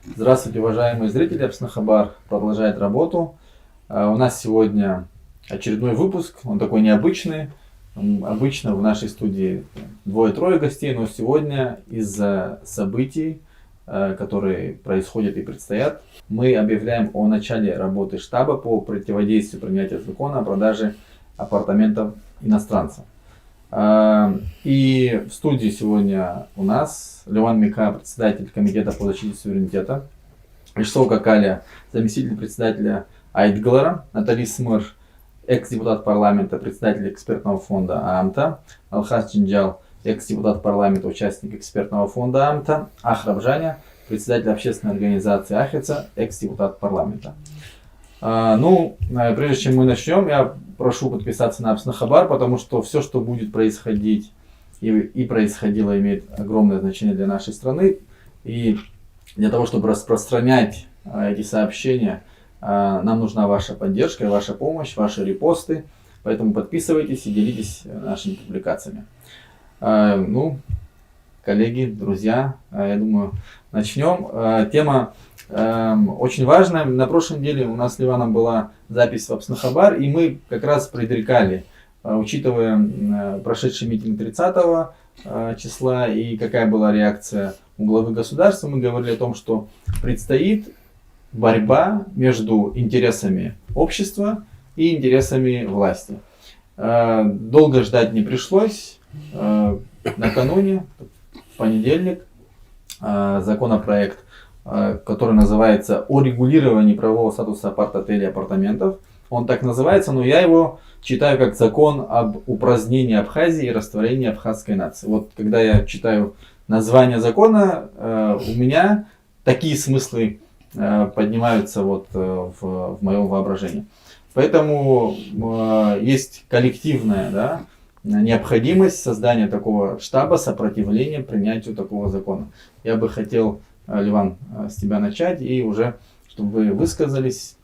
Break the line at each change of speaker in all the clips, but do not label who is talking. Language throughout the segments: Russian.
Здравствуйте, уважаемые зрители. Апснахабар продолжает работу. У нас сегодня очередной выпуск, он такой необычный. Обычно в нашей студии двое-трое гостей, но сегодня из-за событий, которые происходят и предстоят, мы объявляем о начале работы штаба по противодействию принятия закона о продаже апартаментов иностранцам. И в студии сегодня у нас Леван Мика, председатель комитета по защите суверенитета, Ишсол Какаля, заместитель председателя Айтглара, Натали Смыр, экс-депутат парламента, председатель экспертного фонда АМТА, Алхас Чинджал, экс-депутат парламента, участник экспертного фонда АМТА, Ахраб Жаня, председатель общественной организации Ахица, экс-депутат парламента. Прежде чем мы начнем, я прошу подписаться на Апснахабар, потому что все, что будет происходить и происходило, имеет огромное значение для нашей страны. И для того, чтобы распространять эти сообщения, нам нужна ваша поддержка, ваша помощь, ваши репосты. Поэтому подписывайтесь и делитесь нашими публикациями. Коллеги, друзья, я думаю, начнем. Тема очень важная. На прошлой неделе у нас с Ливаном была запись в Апснахабар, и мы как раз предрекали, учитывая прошедший митинг 30 числа и какая была реакция у главы государства, мы говорили о том, что предстоит борьба между интересами общества и интересами власти. Долго ждать не пришлось. Накануне, в понедельник, законопроект, который называется «О регулировании правового статуса апарт-отелей и апартаментов». Он так называется, но я его читаю как закон об упразднении Абхазии и растворении абхазской нации. Вот когда я читаю название закона, у меня такие смыслы поднимаются в моем воображении. Поэтому есть коллективная необходимость создания такого штаба сопротивления принятию такого закона. Я бы хотел, Ливан, с тебя начать, и уже, чтобы вы высказались,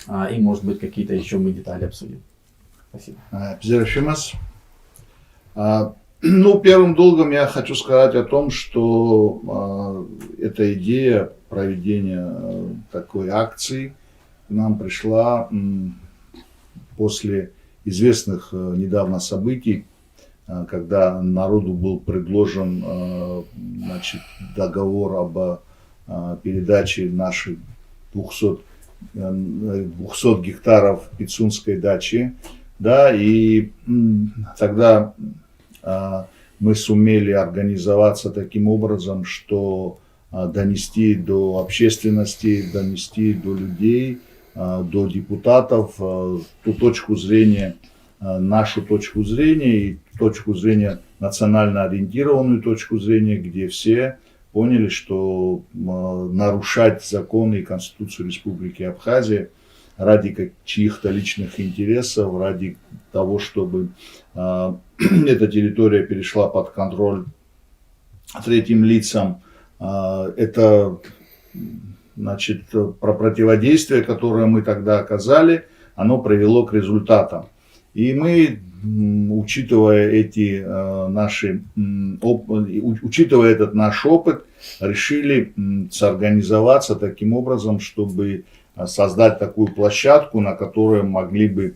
и, может быть, какие-то еще мы детали обсудим. Спасибо.
Первым долгом я хочу сказать о том, что эта идея проведения такой акции к нам пришла после известных недавно событий, когда народу был предложен договор об передаче наших 200 гектаров Пицунской дачи, и тогда мы сумели организоваться таким образом, что донести до общественности, донести до людей, до депутатов ту точку зрения, нашу точку зрения и точку зрения, национально ориентированную точку зрения, где все поняли, что нарушать законы и Конституцию Республики Абхазия ради чьих-то личных интересов, ради того, чтобы эта территория перешла под контроль третьим лицам, это про противодействие, которое мы тогда оказали, оно привело к результатам. И мы, учитывая этот наш опыт, решили соорганизоваться таким образом, чтобы создать такую площадку, на которой могли бы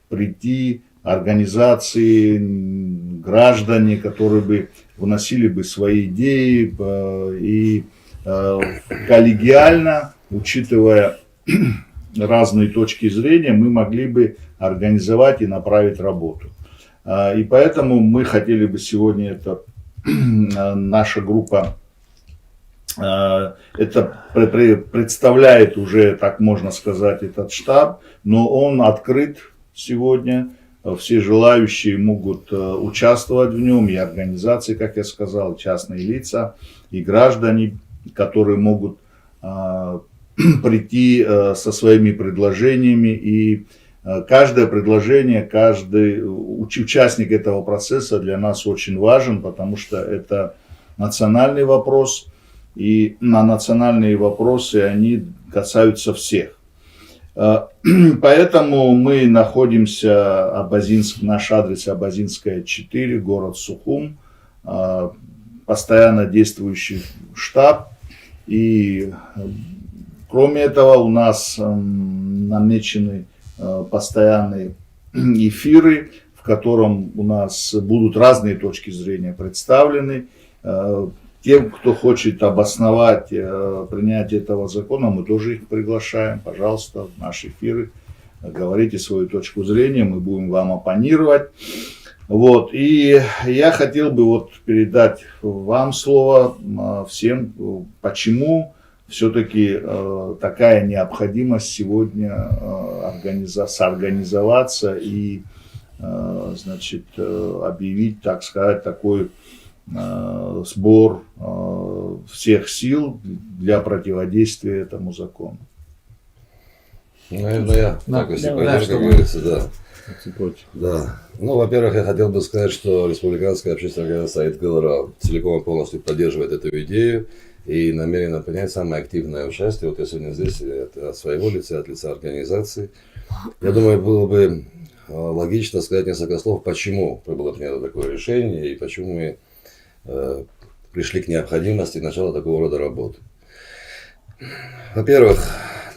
прийти организации, граждане, которые бы вносили бы свои идеи и коллегиально, учитывая разные точки зрения, мы могли бы организовать и направить работу. И поэтому мы хотели бы сегодня, наша группа, это представляет уже, так можно сказать, этот штаб, но он открыт сегодня. Все желающие могут участвовать в нем, и организации, как я сказал, и частные лица, и граждане, которые могут прийти со своими предложениями. И каждое предложение, каждый участник этого процесса для нас очень важен, потому что это национальный вопрос, и на национальные вопросы они касаются всех. Поэтому мы находимся, наш адрес Абазинская, 4, город Сухум. постоянно действующий штаб. И кроме этого у нас намечены постоянные эфиры, в котором у нас будут разные точки зрения представлены. Тем, кто хочет обосновать принятие этого закона, мы тоже их приглашаем. Пожалуйста, в наши эфиры говорите свою точку зрения, мы будем вам оппонировать. Вот. И я хотел бы вот передать вам слово всем, почему все-таки такая необходимость сегодня соорганизоваться и, значит, объявить, так сказать, такой сбор всех сил для противодействия этому закону.
Наверное, я так, если пойдешь, как говорится, да. Да. Ну, во-первых, я хотел бы сказать, что Республиканская общественная организация АИД-ГЛРА целиком и полностью поддерживает эту идею и намерена принять самое активное участие. Вот я сегодня здесь от своего лица, от лица организации. Я думаю, было бы логично сказать несколько слов, почему было принято такое решение и почему мы пришли к необходимости начала такого рода работы. Во-первых,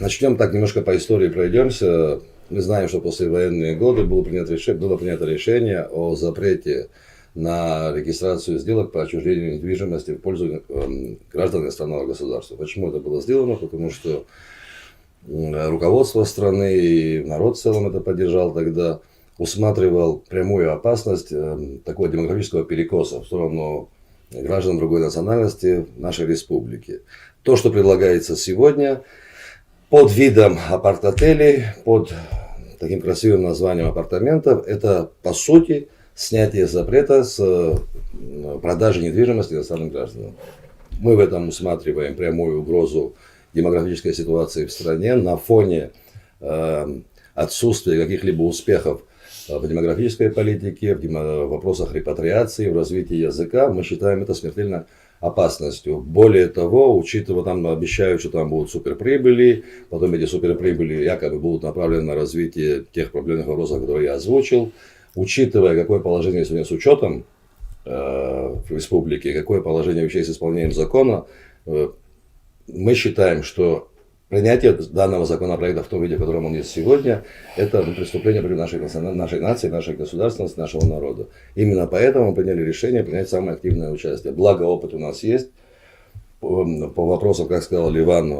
начнем так немножко по истории пройдемся. Мы знаем, что после военные годы было принято решение о запрете на регистрацию сделок по отчуждению недвижимости в пользу граждан иностранного государства. Почему это было сделано? Потому что руководство страны и народ в целом это поддержал тогда, усматривал прямую опасность такого демографического перекоса в сторону граждан другой национальности нашей республики. То, что предлагается сегодня, под видом апарт-отелей, под таким красивым названием апартаментов, это по сути снятие запрета с продажи недвижимости иностранным гражданам. Мы в этом усматриваем прямую угрозу демографической ситуации в стране на фоне отсутствия каких-либо успехов в демографической политике, в вопросах репатриации, в развитии языка. Мы считаем это смертельно опасностью. Более того, учитывая, там обещают, что там будут суперприбыли, потом эти суперприбыли якобы будут направлены на развитие тех проблемных вопросов, которые я озвучил. Учитывая, какое положение сегодня с учетом в республике, какое положение вещей с исполнением закона, мы считаем, что принятие данного законопроекта в том виде, в котором он есть сегодня, это преступление против нашей нации, нашей государственности, нашего народа. Именно поэтому мы приняли решение принять самое активное участие. Благо опыт у нас есть. По вопросам, как сказал Ливан,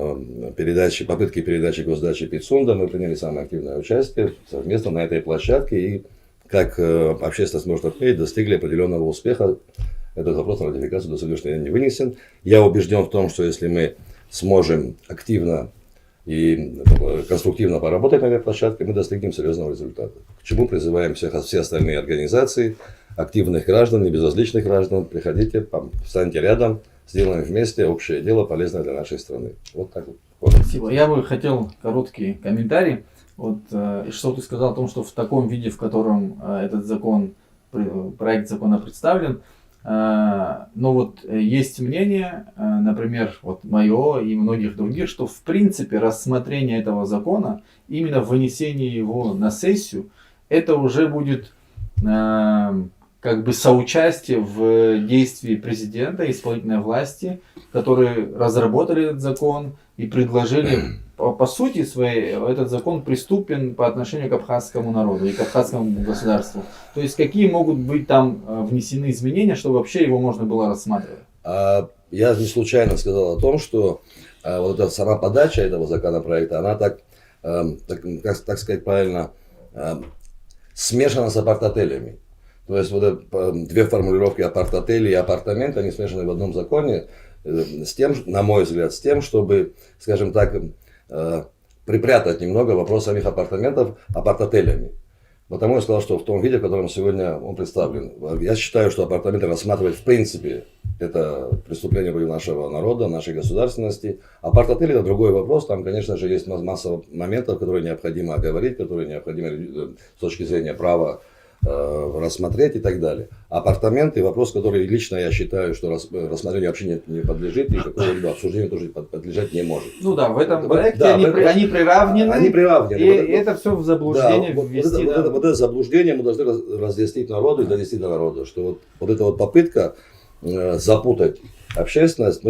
попытки передачи госдачи Пицунда, мы приняли самое активное участие совместно на этой площадке и, как общественность может отметить, достигли определенного успеха. Этот вопрос на ратификацию до сегодняшнего дня не вынесен. Я убежден в том, что если мы сможем активно и конструктивно поработать на этой площадке, мы достигнем серьезного результата. К чему призываем все остальные организации, активных граждан, небезразличных граждан, приходите, встаньте рядом, сделаем вместе общее дело, полезное для нашей страны. Вот так вот.
Спасибо. Я бы хотел короткий комментарий. Вот, что ты сказал о том, что в таком виде, в котором этот проект закона представлен, но вот есть мнение, например, вот мое и многих других, что в принципе рассмотрение этого закона, именно вынесение его на сессию, это уже будет как бы соучастие в действии президента, исполнительной власти, которые разработали этот закон и предложили, по сути своей, этот закон преступен по отношению к абхазскому народу и к абхазскому государству. То есть какие могут быть там внесены изменения, чтобы вообще его можно было рассматривать?
Я не случайно сказал о том, что вот эта сама подача этого законопроекта, она так сказать правильно, смешана с апарт-отелями. То есть вот это, две формулировки апарт-отели и апартамент, они смешаны в одном законе, с тем, на мой взгляд, с тем, чтобы, скажем так, припрятать немного вопрос самих апартаментов апарт-отелями. Потому я сказал, что в том виде, в котором сегодня он представлен. Я считаю, что апартаменты рассматривать в принципе это преступление против нашего народа, нашей государственности. Апарт-отель это другой вопрос. Там, конечно же, есть масса моментов, которые необходимо оговорить, которые необходимо с точки зрения права рассмотреть и так далее. Апартаменты, вопрос, который лично я считаю, что рассмотрению вообще не подлежит и какого-либо обсуждению тоже подлежать не может.
Ну да, в этом проекте они приравнены.
Они приравнены.
И это все в заблуждение ввести.
Вот это заблуждение мы должны разъяснить народу и донести до народа, что вот эта вот попытка запутать общественность,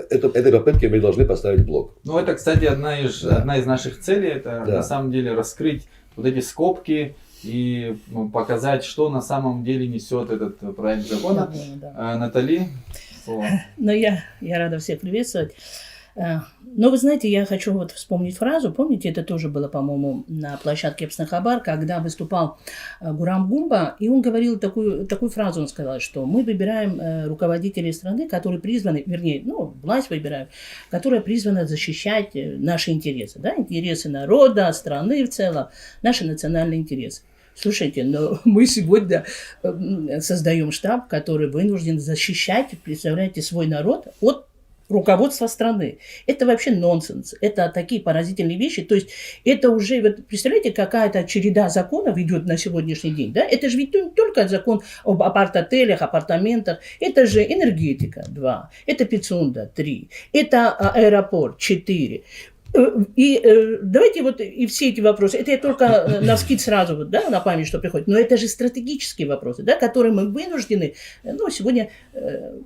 этой попытке мы должны поставить блок.
Ну, это, кстати, одна из наших целей, это
Да.
на самом деле раскрыть вот эти скобки и показать, что на самом деле несет этот проект закона.
Да.
Натали, слово.
Но я рада всех приветствовать. Но вы знаете, я хочу вот вспомнить фразу, помните, это тоже было, по-моему, на площадке Апснахабар, когда выступал Гурам Гумба, и он говорил такую фразу, он сказал, что мы выбираем руководителей страны, которые призваны, вернее, власть выбираем, которая призвана защищать наши интересы, да, интересы народа, страны в целом, наши национальные интересы. Слушайте, но мы сегодня создаем штаб, который вынужден защищать, представляете, свой народ от руководства страны. Это вообще нонсенс. Это такие поразительные вещи. То есть это уже, вот, представляете, какая-то череда законов идет на сегодняшний день. Да? Это же ведь не только закон об апарт-отелях, апартаментах. Это же энергетика 2. Это Пицунда 3. Это аэропорт 4. И давайте вот и все эти вопросы, это я только навскид сразу вот, да, на память, что приходит, но это же стратегические вопросы, да, которые мы вынуждены, сегодня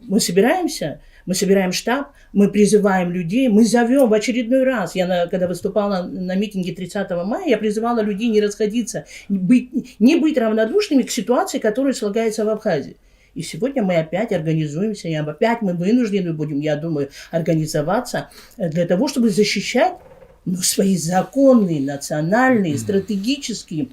мы собираемся, мы собираем штаб, мы призываем людей, мы зовем в очередной раз, когда выступала на митинге 30 мая, я призывала людей не расходиться, не быть равнодушными к ситуации, которая слагается в Абхазии. И сегодня мы опять организуемся, и опять мы вынуждены будем, я думаю, организоваться для того, чтобы защищать свои законные, национальные, стратегические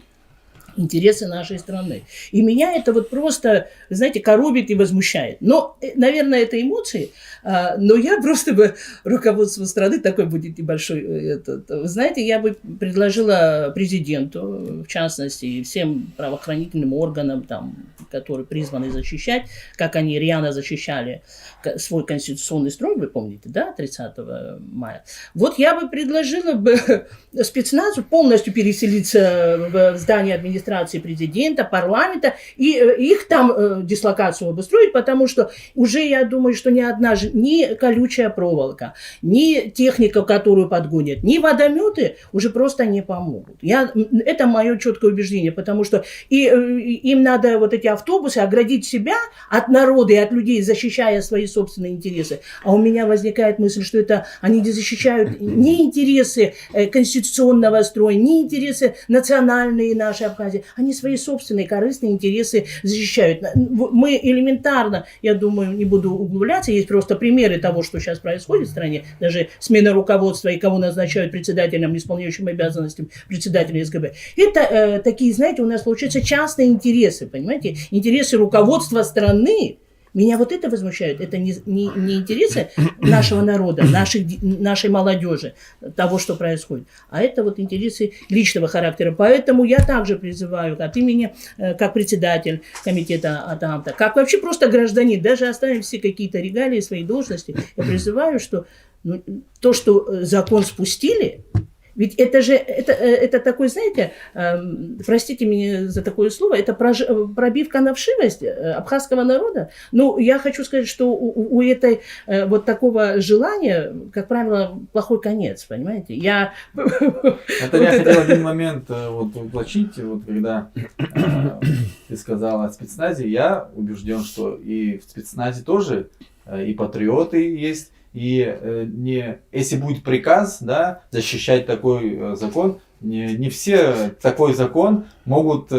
интересы нашей страны. И меня это вот просто, знаете, коробит и возмущает. Но, наверное, это эмоции, но я просто бы руководству страны, такой будет небольшой, знаете, я бы предложила президенту, в частности, и всем правоохранительным органам, там, которые призваны защищать, как они рьяно защищали свой конституционный строй, вы помните, да, 30 мая. Вот я бы предложила спецназу полностью переселиться в здание администрации президента, парламента, и их там дислокацию обустроить, потому что уже, я думаю, что ни колючая проволока, ни техника, которую подгонят, ни водометы уже просто не помогут. Это мое четкое убеждение, потому что им надо вот эти автобусы оградить себя от народа и от людей, защищая свои собственные интересы. А у меня возникает мысль, что они не защищают ни интересы конституционного строя, ни интересы национальные нашей Абхазии. Они свои собственные корыстные интересы защищают. Мы элементарно, я думаю, не буду углубляться, есть просто примеры того, что сейчас происходит в стране, даже смена руководства и кого назначают председателем, исполняющим обязанности председателя СГБ. Это такие, знаете, у нас получаются частные интересы, понимаете, интересы руководства страны. Меня вот это возмущает. Это не интересы нашего народа, нашей молодежи, того, что происходит, а это вот интересы личного характера. Поэтому я также призываю от имени, как председатель комитета Атамта, как вообще просто гражданин, даже оставим все какие-то регалии, свои должности, я призываю, что то, что закон спустили, ведь это такой, знаете, простите меня за такое слово, это пробивка на вшивость абхазского народа. Ну, я хочу сказать, что у этой вот такого желания, как правило, плохой конец, понимаете? Я
хотел один момент уточнить, когда ты сказала о спецназе, я убежден, что и в спецназе тоже и патриоты есть. И если будет приказ, да, защищать такой закон, не все такой закон могут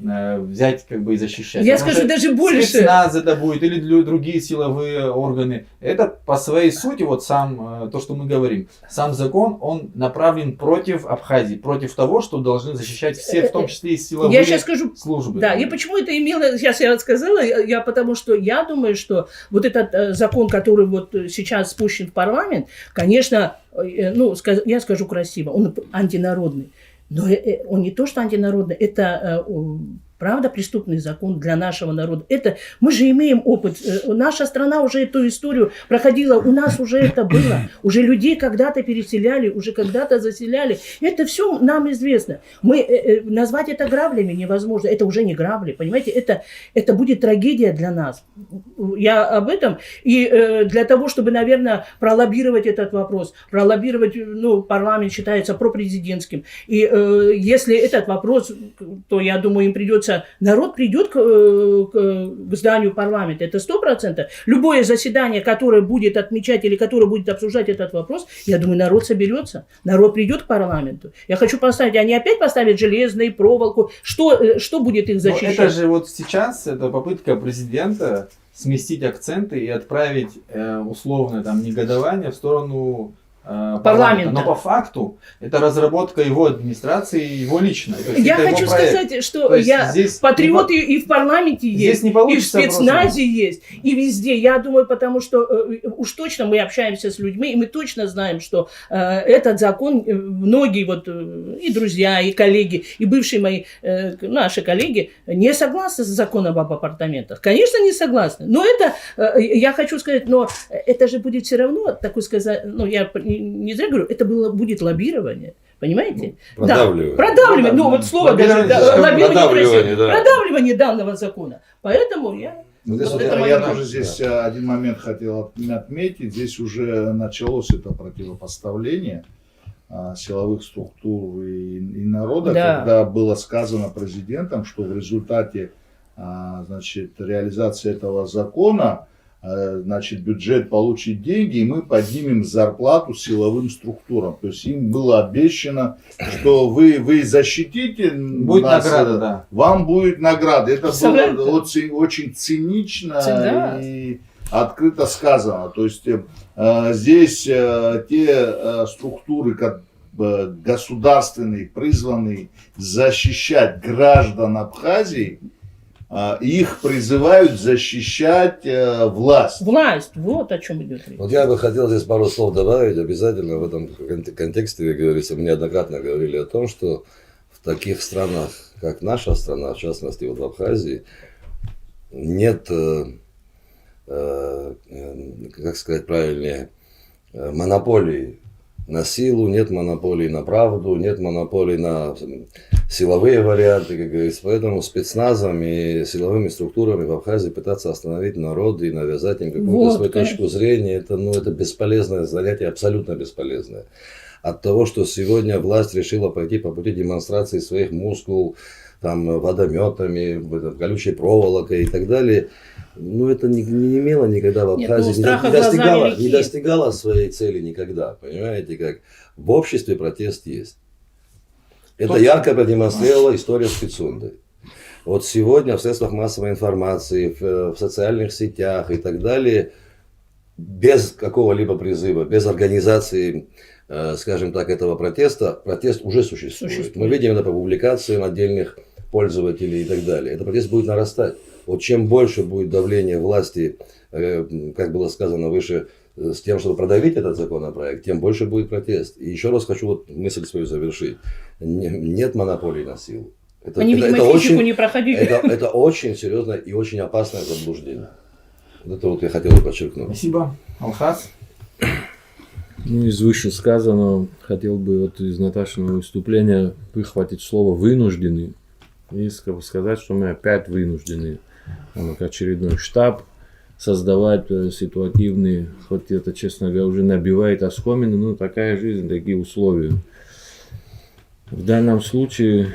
взять и защищать.
Я скажу даже больше.
Спецназ это будет или другие силовые органы. Это по своей сути, вот сам, то, что мы говорим, сам закон, он направлен против Абхазии, против того, что должны защищать все, в том числе и силовые
я сейчас скажу,
службы.
Да, и почему это имело, сейчас я сказала, потому что я думаю, что вот этот закон, который вот сейчас спущен в парламент, конечно, я скажу красиво, он антинародный. Но он не то, что антинародный, это правда преступный закон для нашего народа. Мы же имеем опыт. Наша страна уже эту историю проходила, у нас уже это было. Уже людей когда-то переселяли, уже когда-то заселяли. Это все нам известно. Назвать это граблями невозможно. Это уже не грабли, понимаете? Это будет трагедия для нас. Я об этом. И для того, чтобы, наверное, пролоббировать этот вопрос, парламент считается пропрезидентским. И если этот вопрос, то, я думаю, им придется кажется, народ придет к зданию парламента. Это 100%. Любое заседание, которое будет отмечать или которое будет обсуждать этот вопрос, я думаю, народ соберется. Народ придет к парламенту. Я хочу поставить, они опять поставят железную проволоку. Что будет их защищать?
Это же вот сейчас, это попытка президента сместить акценты и отправить условное там негодование в сторону парламента. Но по факту это разработка его администрации, его лично.
Я хочу сказать, что я патриот и в парламенте есть, и в спецназе есть, и везде. Я думаю, потому что уж точно мы общаемся с людьми, и мы точно знаем, что этот закон, многие вот и друзья, и коллеги, и бывшие мои, наши коллеги не согласны с законом об апартаментах. Конечно, не согласны. Но это, я хочу сказать, но это же будет все равно, такой сказать, ну я не зря говорю, это будет лоббирование. Понимаете?
Продавливание.
Да, продавливание. Ну, вот слово даже.
Продавливание, да.
Продавливание данного закона. Поэтому я...
Я тоже здесь один момент хотел отметить. Здесь уже началось это противопоставление силовых структур и народа, когда было сказано президентом, что в результате значит, реализации этого закона значит, бюджет получит деньги, и мы поднимем зарплату силовым структурам. То есть им было обещано, что вы защитите
будет нас, награда, да.
Вам будет награда. Это было очень цинично и открыто сказано. То есть здесь те структуры, как государственные, призванные защищать граждан Абхазии, их призывают защищать власть.
Власть, вот о чем идет речь.
Вот я бы хотел здесь пару слов добавить. Обязательно в этом контексте, как говорится, мы неоднократно говорили о том, что в таких странах, как наша страна, в частности вот в Абхазии, нет, как сказать правильнее, монополии на силу, нет монополии на правду, нет монополии на силовые варианты, как говорится. Поэтому спецназом и силовыми структурами в Абхазии пытаться остановить народ и навязать им какую-то свою точку зрения, это бесполезное занятие, абсолютно бесполезное. От того, что сегодня власть решила пойти по пути демонстрации своих мускул, там, водометами, колючей проволокой и так далее, это не имело никогда в Абхазии, не достигало своей цели никогда. Понимаете, как в обществе протест есть. Это ярко продемонстрировала история с Пицундой. Вот сегодня в средствах массовой информации, в социальных сетях и так далее, без какого-либо призыва, без организации, скажем так, этого протеста, протест уже существует. Мы видим это по публикациям отдельных пользователей и так далее. Этот протест будет нарастать. Вот чем больше будет давление власти, как было сказано выше, с тем, чтобы продавить этот законопроект, тем больше будет протест. И еще раз хочу мысль свою завершить. Нет монополии на силу.
Они, видимо, физику не проходили.
Это очень серьезное и очень опасное заблуждение. Это вот я хотел подчеркнуть.
Спасибо. Алхаз?
Из вышесказанного хотел бы из Наташиного выступления выхватить слово «вынуждены» и сказать, что мы опять вынуждены, как очередной штаб, создавать ситуативные, хоть это, честно говоря, уже набивает оскомины, но такая жизнь, такие условия. В данном случае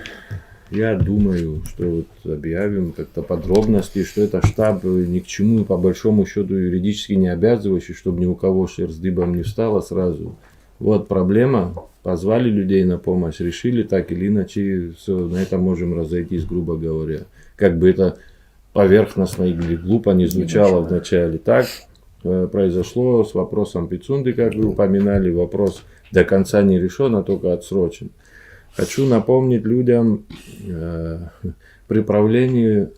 я думаю, что объявим как-то подробности, что это штаб ни к чему, по большому счету, юридически не обязывающий, чтобы ни у кого шерсть дыбом не встала сразу. Вот проблема, позвали людей на помощь, решили так или иначе, все, на этом можем разойтись, грубо говоря. Как бы это поверхностно или глупо не звучало вначале. Так произошло с вопросом Пицунды, как вы упоминали, вопрос до конца не решен, а только отсрочен. Хочу напомнить людям, при правлении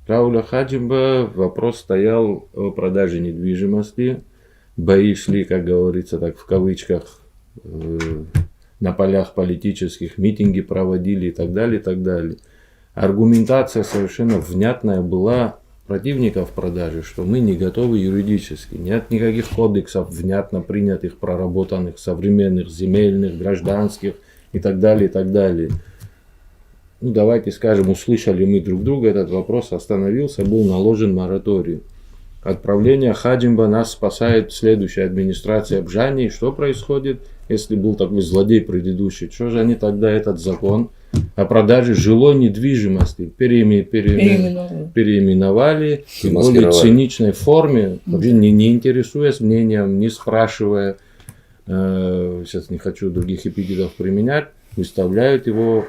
Рауля Хаджимба вопрос стоял о продаже недвижимости. Бои шли, как говорится, так в кавычках, на полях политических, митинги проводили и так далее, и так далее. Аргументация совершенно внятная была противников продажи, что мы не готовы юридически. Нет никаких кодексов внятно принятых, проработанных, современных, земельных, гражданских и так далее, и так далее. Давайте скажем, услышали мы друг друга, этот вопрос остановился, был наложен мораторий. Отправление Хаджимба нас спасает следующая администрация Бжани. Что происходит, если был такой злодей предыдущий? Что же они тогда этот закон о продаже жилой недвижимости. Переименовали в более циничной форме, вообще не интересуясь мнением, не спрашивая, сейчас не хочу других эпитетов применять, выставляют его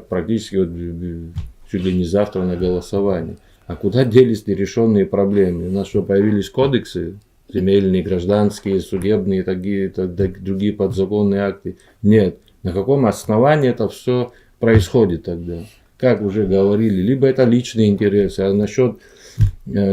практически вот, чуть ли не завтра на голосование. А куда делись нерешенные проблемы? У нас что, появились кодексы? Земельные, гражданские, судебные, другие подзаконные акты? Нет. На каком основании это все происходит тогда? Как уже говорили, либо это личные интересы, а насчет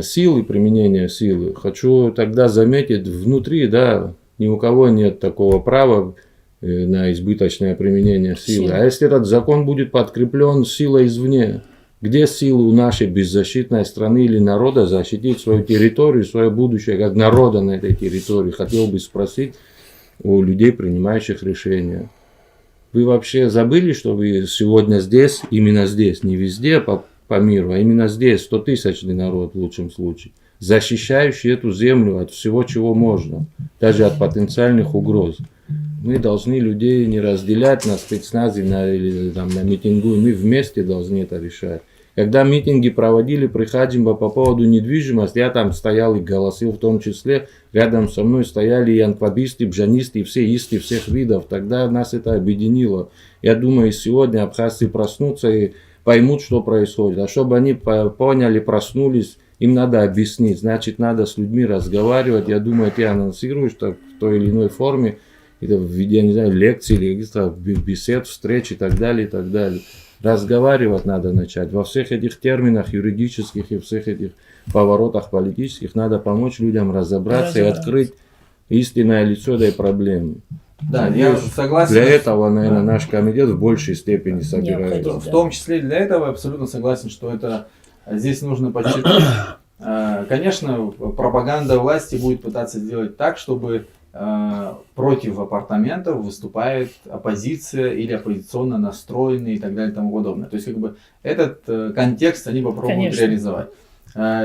силы, применения силы, хочу тогда заметить, внутри, да, ни у кого нет такого права на избыточное применение силы. А если этот закон будет подкреплен силой извне? Где силы у нашей беззащитной страны или народа защитить свою территорию, свое будущее, как народа на этой территории? Хотел бы спросить у людей, принимающих решения. Вы вообще забыли, что вы сегодня здесь, именно здесь, не везде по миру, а именно здесь, 100-тысячный народ в лучшем случае, защищающий эту землю от всего, чего можно, даже от потенциальных угроз. Мы должны людей не разделять на спецназы или на митингу, мы вместе должны это решать. Когда митинги проводили при Хаджимбе по поводу недвижимости, я там стоял и голосил, в том числе рядом со мной стояли и анквабисты, бжанисты, и все исты всех видов. Тогда нас это объединило. Я думаю, сегодня абхазцы проснутся и поймут, что происходит. А чтобы они поняли, проснулись, им надо объяснить. Значит, надо с людьми разговаривать. Я думаю, ты анонсируешь в той или иной форме, это в виде, я не знаю, лекций, или бесед, встреч и так далее, и так далее. Разговаривать надо начать. Во всех этих терминах юридических и всех этих поворотах политических надо помочь людям разобраться и открыть истинное лицо этой проблемы.
Да, я согласен.
Для этого, наверное, наш комитет в большей степени собирается.
В том числе и для этого абсолютно согласен, что это здесь нужно подчеркнуть. Конечно, пропаганда власти будет пытаться сделать так, чтобы против апартаментов выступает оппозиция или оппозиционно настроенные и так далее и тому подобное. То есть, как бы, этот контекст они попробуют реализовать.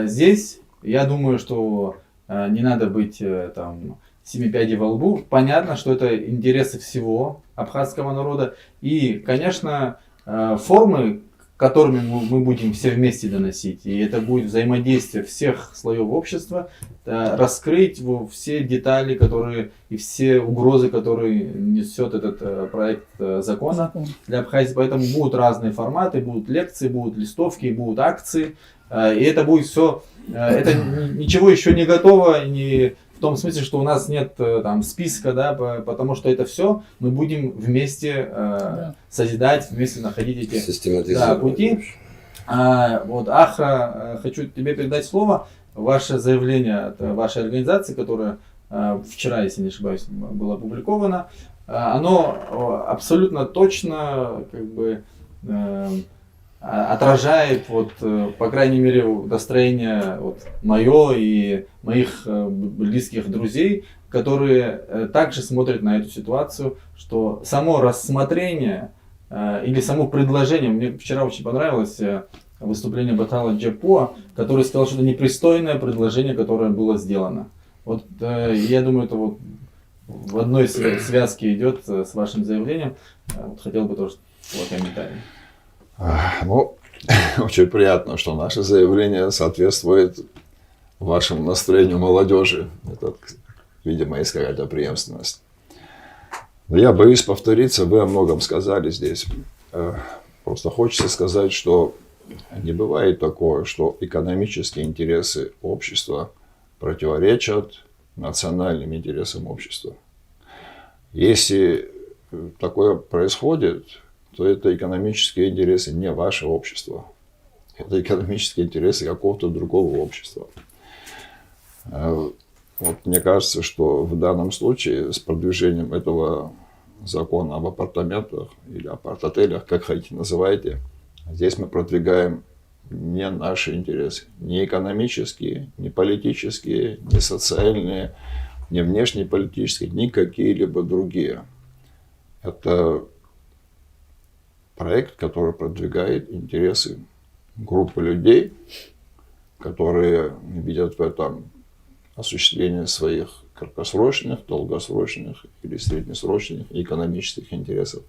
Здесь, я думаю, что не надо быть там семи пядей во лбу. Понятно, что это интересы всего абхазского народа. И, конечно, формы, которыми мы будем все вместе доносить, и это будет взаимодействие всех слоев общества, раскрыть все детали, которые и все угрозы, которые несет этот проект закона для Абхазии. Поэтому будут разные форматы, будут лекции, будут листовки, будут акции, и это будет все, это ничего еще не готово, не в том смысле, что у нас нет там списка, да, потому что это все мы будем вместе созидать, вместе находить эти пути. Вот, Ахра, хочу тебе передать слово. Ваше заявление от вашей организации, которое вчера, если не ошибаюсь, было опубликовано, оно абсолютно точно как бы отражает, вот, по крайней мере, настроение вот, мое и моих близких друзей, которые также смотрят на эту ситуацию, что само рассмотрение или само предложение, мне вчера очень понравилось выступление Батала Джапуа, который сказал, что это непристойное предложение, которое было сделано. Вот я думаю, это вот в одной связке идет с вашим заявлением. Вот, хотел бы тоже свой комментарий.
Ну, очень приятно, что наше заявление соответствует вашему настроению молодежи. Это, видимо, есть какая-то преемственность. Но я боюсь повториться, вы о многом сказали здесь. Просто хочется сказать, что не бывает такого, что экономические интересы общества противоречат национальным интересам общества. Если такое происходит, то это экономические интересы не вашего общества. Это экономические интересы какого-то другого общества. Вот мне кажется, что в данном случае с продвижением этого закона об апартаментах или апарт-отелях, как хотите называйте, здесь мы продвигаем не наши интересы, не экономические, не политические, не социальные, не внешнеполитические, ни какие-либо другие. Это проект, который продвигает интересы группы людей, которые видят в этом осуществление своих краткосрочных, долгосрочных или среднесрочных экономических интересов.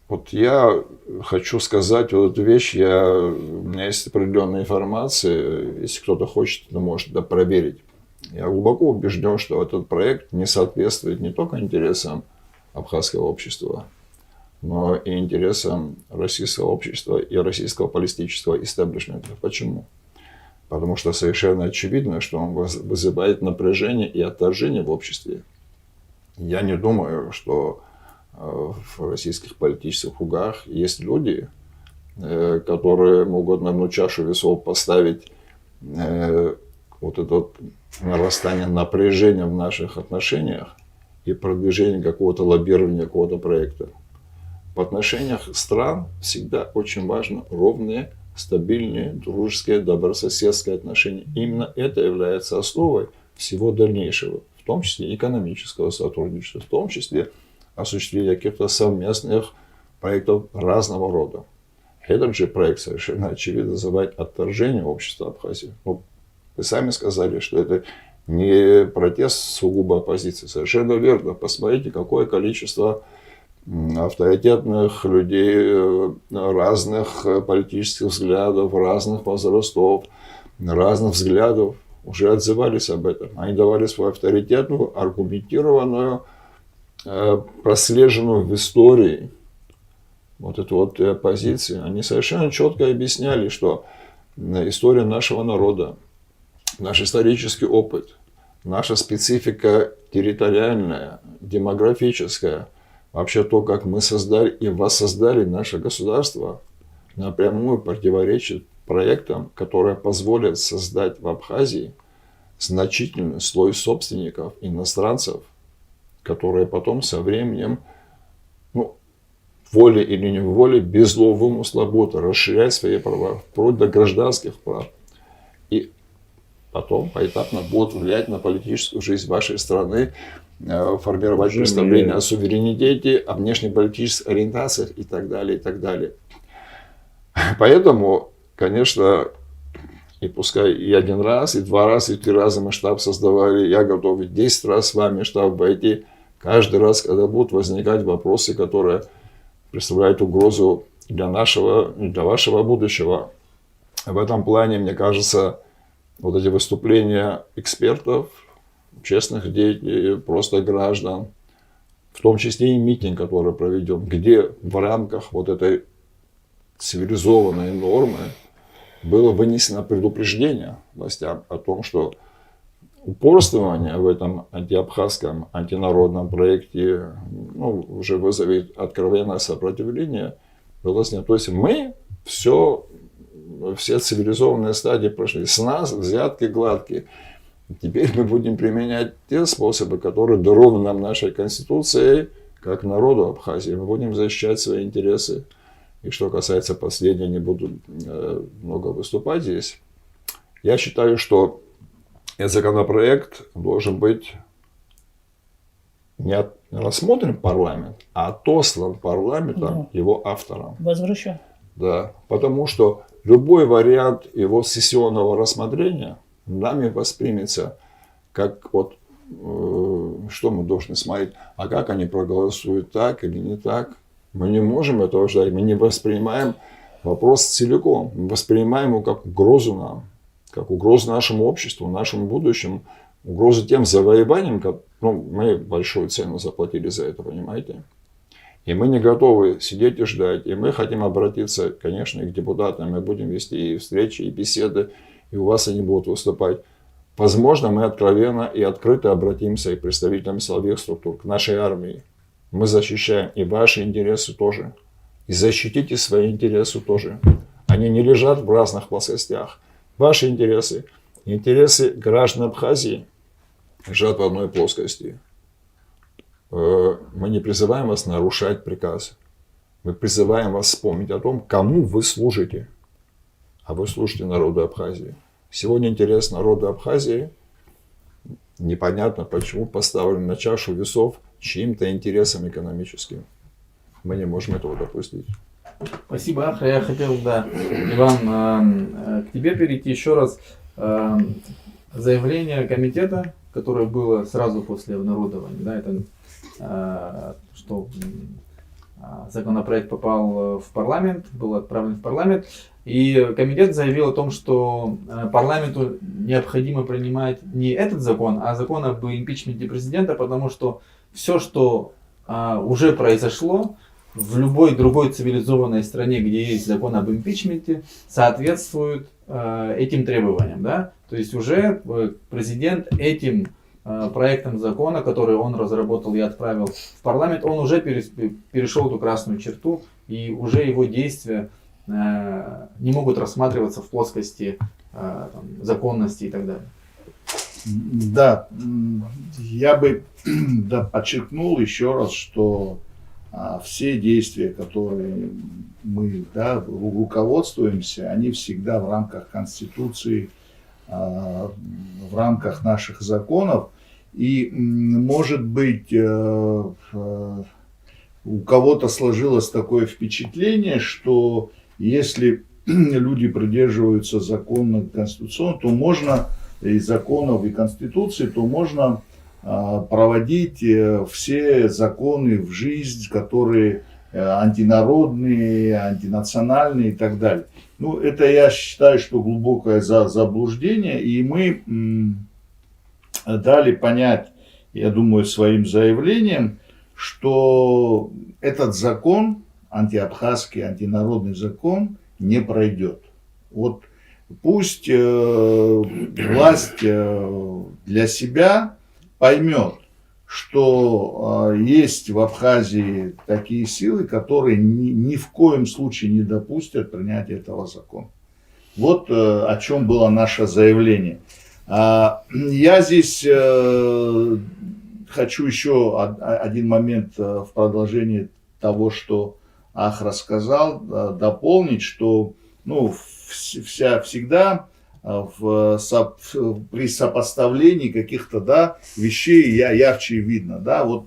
Вот я хочу сказать вот эту вещь, у меня есть определенная информация, если кто-то хочет, то может это проверить. Я глубоко убежден, что этот проект не соответствует не только интересам абхазского общества, но и интересам российского общества и российского политического истеблишмента. Почему? Потому что совершенно очевидно, что он вызывает напряжение и отторжение в обществе. Я не думаю, что в российских политических кругах есть люди, которые могут на одну чашу весов поставить вот это вот нарастание напряжения в наших отношениях и продвижение какого-то лоббирования какого-то проекта. В отношениях стран всегда очень важно ровные, стабильные, дружеские, добрососедские отношения. Именно это является основой всего дальнейшего, в том числе экономического сотрудничества, в том числе осуществления каких-то совместных проектов разного рода. Этот же проект совершенно очевидно вызывает отторжение общества Абхазии. Ну, вы сами сказали, что это не протест сугубо оппозиции. Совершенно верно. Посмотрите, какое количество авторитетных людей разных политических взглядов, разных возрастов, разных взглядов уже отзывались об этом. Они давали свою авторитетную, аргументированную, прослеженную в истории вот эту вот позицию. Они совершенно четко объясняли, что история нашего народа, наш исторический опыт, наша специфика территориальная, демографическая, вообще то, как мы создали и воссоздали наше государство, напрямую противоречит проектам, которые позволят создать в Абхазии значительный слой собственников, иностранцев, которые потом со временем, волей или не волей, без злого вымысла будут расширять свои права, вплоть до гражданских прав. И потом поэтапно будут влиять на политическую жизнь вашей страны, формировать представление о суверенитете, о внешнеполитических ориентациях и так далее, и так далее. Поэтому, конечно, и пускай и 1 раз, и 2 раза, и 3 раза мы штаб создавали, я готов 10 раз с вами штаб обойти, каждый раз, когда будут возникать вопросы, которые представляют угрозу для нашего, для вашего будущего. В этом плане, мне кажется, вот эти выступления экспертов, честных деятелей, просто граждан, в том числе и митинг, который проведем, где в рамках вот этой цивилизованной нормы было вынесено предупреждение властям о том, что упорствование в этом антиабхазском, антинародном проекте уже вызовет откровенное сопротивление. Было снято. То есть мы все цивилизованные стадии прошли. С нас взятки гладкие. Теперь мы будем применять те способы, которые дарованы нам нашей Конституцией, как народу Абхазии. Мы будем защищать свои интересы. И что касается последнего, не буду много выступать здесь. Я считаю, что этот законопроект должен быть не рассмотрен парламент, а отослан парламентом его авторам.
Возвращен.
Да, потому что любой вариант его сессионного рассмотрения нами воспримется как вот, что мы должны смотреть, а как они проголосуют, так или не так. Мы не можем этого ждать, мы не воспринимаем вопрос целиком, мы воспринимаем его как угрозу нам, как угрозу нашему обществу, нашему будущему, угрозу тем завоеваниям, мы большую цену заплатили за это, понимаете? И мы не готовы сидеть и ждать, и мы хотим обратиться, конечно, и к депутатам, мы будем вести и встречи, и беседы, и у вас они будут выступать. Возможно, мы откровенно и открыто обратимся и к представителям силовых структур, к нашей армии. Мы защищаем и ваши интересы тоже. И защитите свои интересы тоже. Они не лежат в разных плоскостях. Ваши интересы, интересы граждан Абхазии лежат в одной плоскости. Мы не призываем вас нарушать приказ. Мы призываем вас вспомнить о том, кому вы служите. А вы служите народу Абхазии. Сегодня интерес народа Абхазии непонятно почему поставлен на чашу весов чьим-то интересам экономическим. Мы не можем этого допустить.
Спасибо, Аха. Я хотел, Иван, к тебе перейти еще раз. Заявление комитета, которое было сразу после обнародования, это что законопроект попал в парламент, был отправлен в парламент, и комитет заявил о том, что парламенту необходимо принимать не этот закон, а закон об импичменте президента, потому что все, что уже произошло в любой другой цивилизованной стране, где есть закон об импичменте, соответствует этим требованиям. Да? То есть уже президент этим проектом закона, который он разработал и отправил в парламент, он уже перешел эту красную черту, и уже его действия не могут рассматриваться в плоскости законности и так далее.
Да, я бы подчеркнул еще раз, что все действия, которые мы руководствуемся, они всегда в рамках Конституции, в рамках наших законов. И, может быть, у кого-то сложилось такое впечатление, что если люди придерживаются законов конституционных, то можно, и законов, и Конституции, то можно проводить все законы в жизнь, которые антинародные, антинациональные и так далее. Ну, это я считаю, что глубокое заблуждение, и мы дали понять, я думаю, своим заявлением, что этот закон, антиабхазский, антинародный закон, не пройдет. Вот пусть власть для себя поймет, что есть в Абхазии такие силы, которые ни в коем случае не допустят принятия этого закона. Вот о чем было наше заявление. Я здесь хочу еще один момент в продолжении того, что Ах рассказал, дополнить, что всегда при сопоставлении каких-то вещей ярче видно. Да, вот,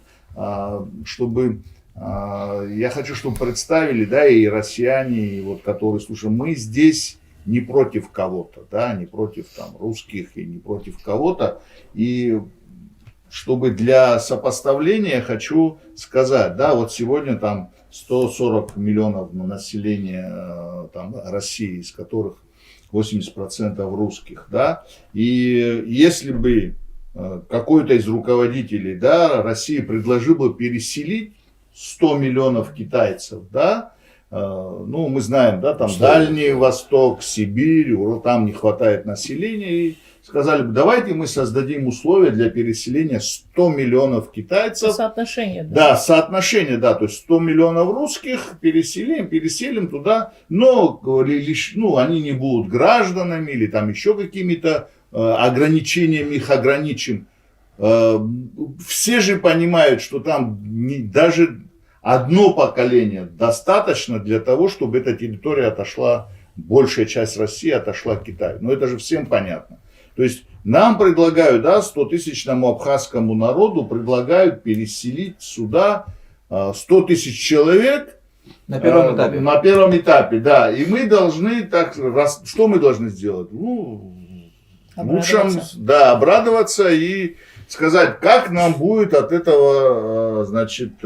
чтобы, я хочу, чтобы представили, и россияне, и вот, которые слушают, мы здесь не против кого-то, не против русских и не против кого-то. И чтобы для сопоставления хочу сказать, вот сегодня 140 миллионов населения России, из которых 80% русских, и если бы какой-то из руководителей, России предложил бы переселить 100 миллионов китайцев, мы знаем, Дальний Восток, Сибирь, там не хватает населения, и сказали бы, давайте мы создадим условия для переселения 100 миллионов китайцев.
Соотношение.
Соотношение, то есть 100 миллионов русских переселим туда, но они не будут гражданами или еще какими-то ограничениями их ограничим. Все же понимают, что там даже одно поколение достаточно для того, чтобы эта территория отошла, большая часть России отошла к Китаю. Но это же всем понятно. То есть нам предлагают, 100-тысячному абхазскому народу предлагают переселить сюда 100 тысяч человек.
На первом этапе.
На первом этапе, и мы должны, что мы должны сделать? Обрадоваться и сказать, как нам будет от этого,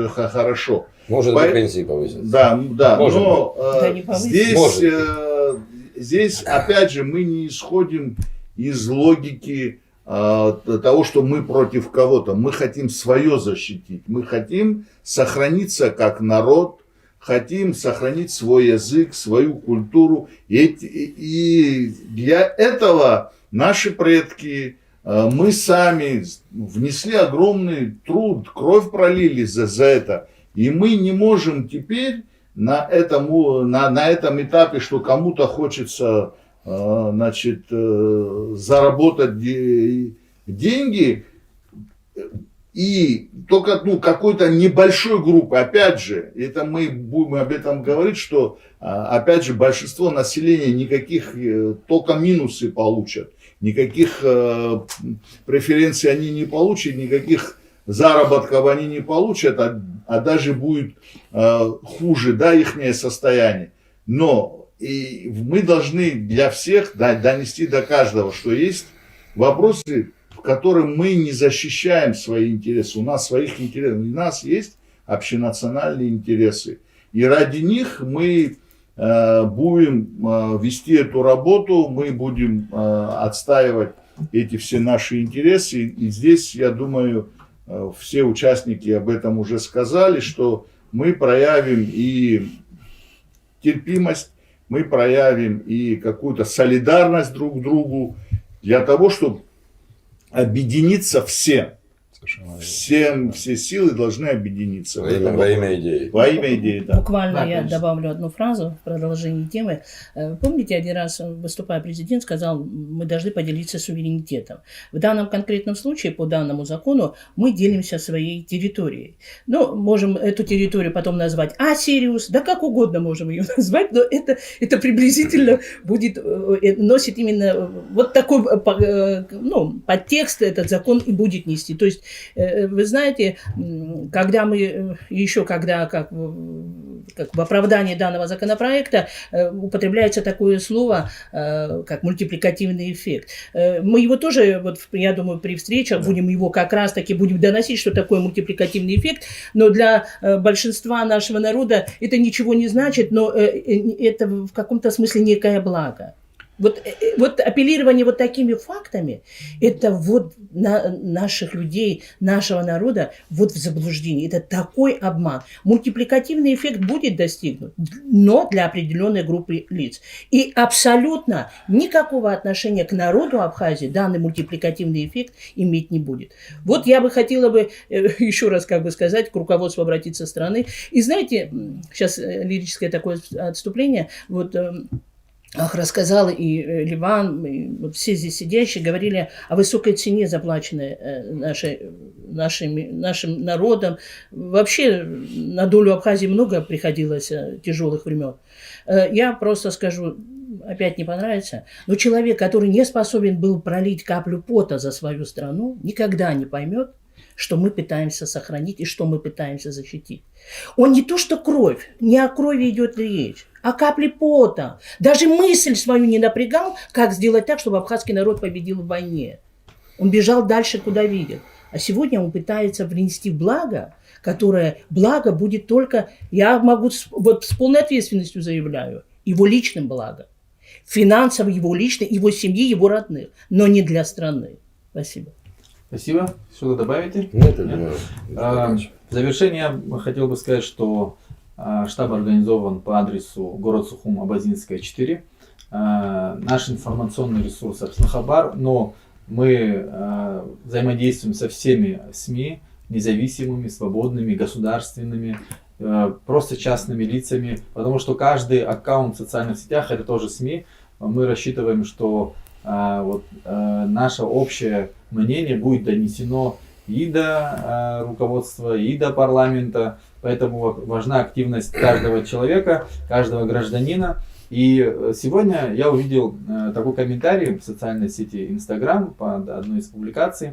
хорошо.
Может, до пенсии повыситься.
Но здесь, опять же, мы не исходим из логики того, что мы против кого-то. Мы хотим свое защитить. Мы хотим сохраниться как народ, хотим сохранить свой язык, свою культуру. И для этого наши предки, мы сами внесли огромный труд, кровь пролили за это. И мы не можем теперь на этом этапе, что кому-то хочется заработать деньги, и только какой-то небольшой группы, опять же, это мы будем об этом говорить, что опять же большинство населения никаких, только минусы получат, никаких преференций они не получат, никаких заработков они не получат, а даже будет хуже, ихнее состояние. Но и мы должны для всех донести до каждого, что есть вопросы, в которых мы не защищаем свои интересы. У нас своих интересов. У нас есть общенациональные интересы. И ради них мы будем вести эту работу, мы будем отстаивать эти все наши интересы. И здесь, я думаю, все участники об этом уже сказали, что мы проявим и терпимость, мы проявим и какую-то солидарность друг к другу для того, чтобы объединиться все. Все силы должны объединиться.
Во имя идеи.
Во имя идеи, да.
Буквально
Да,
я
конечно.
добавлю одну фразу в продолжении темы. Помните, один раз, выступая, президент сказал, мы должны поделиться суверенитетом. В данном конкретном случае, по данному закону, мы делимся своей территорией. Ну, можем эту территорию потом назвать Сириус, да как угодно можем ее назвать, но это приблизительно будет, носит именно вот такой подтекст этот закон и будет нести. То есть, вы знаете, когда мы еще, как в оправдании данного законопроекта употребляется такое слово, как мультипликативный эффект. Мы его тоже, вот, я думаю, при встречах будем его как раз-таки будем доносить, что такое мультипликативный эффект, но для большинства нашего народа это ничего не значит, но это в каком-то смысле некое благо. Вот апеллирование вот такими фактами, это вот наших людей, нашего народа вот в заблуждении. Это такой обман. Мультипликативный эффект будет достигнут, но для определенной группы лиц. И абсолютно никакого отношения к народу Абхазии данный мультипликативный эффект иметь не будет. Вот я бы хотела бы еще раз сказать, к руководству обратиться страны. И знаете, сейчас лирическое такое отступление, вот... рассказал и Ливан, и вот все здесь сидящие говорили о высокой цене, заплаченной нашим народом. Вообще на долю Абхазии много приходилось тяжелых времен. Я просто скажу, опять не понравится, но человек, который не способен был пролить каплю пота за свою страну, никогда не поймет, что мы пытаемся сохранить и что мы пытаемся защитить. Он не то что кровь, не о крови идет речь, а капли пота. Даже мысль свою не напрягал, как сделать так, чтобы абхазский народ победил в войне. Он бежал дальше, куда видит. А сегодня он пытается принести благо, которое благо будет только, я могу вот с полной ответственностью заявляю, его личным благом. Финансово его личным, его семьи, его родных, но не для страны. Спасибо.
Спасибо. Что-то добавите?
Нет, я
Нет?
думаю,
В завершение я хотел бы сказать, что штаб организован по адресу город Сухум, Абазинская, 4. Наш информационный ресурс Апснахабар, но мы взаимодействуем со всеми СМИ, независимыми, свободными, государственными, просто частными лицами, потому что каждый аккаунт в социальных сетях это тоже СМИ. Мы рассчитываем, что наше общее мнение будет донесено и до руководства, и до парламента. Поэтому важна активность каждого человека, каждого гражданина. И сегодня я увидел такой комментарий в социальной сети Instagram под одной из публикаций.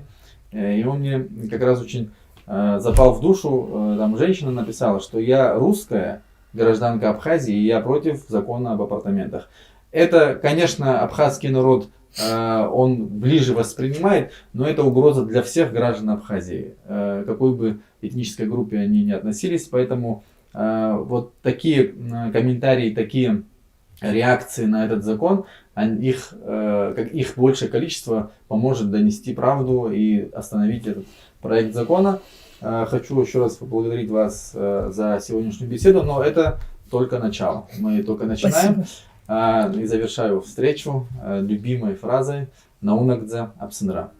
И он мне как раз очень запал в душу. Там женщина написала, что я русская гражданка Абхазии, и я против закона об апартаментах. Это, конечно, абхазский народ он ближе воспринимает, но это угроза для всех граждан Абхазии, какой бы этнической группе они ни относились. Поэтому вот такие комментарии, такие реакции на этот закон, их большее количество поможет донести правду и остановить этот проект закона. Хочу еще раз поблагодарить вас за сегодняшнюю беседу, но это только начало. Мы только начинаем.
Спасибо.
И завершаю встречу любимой фразой «Наунагдзе Апсынра».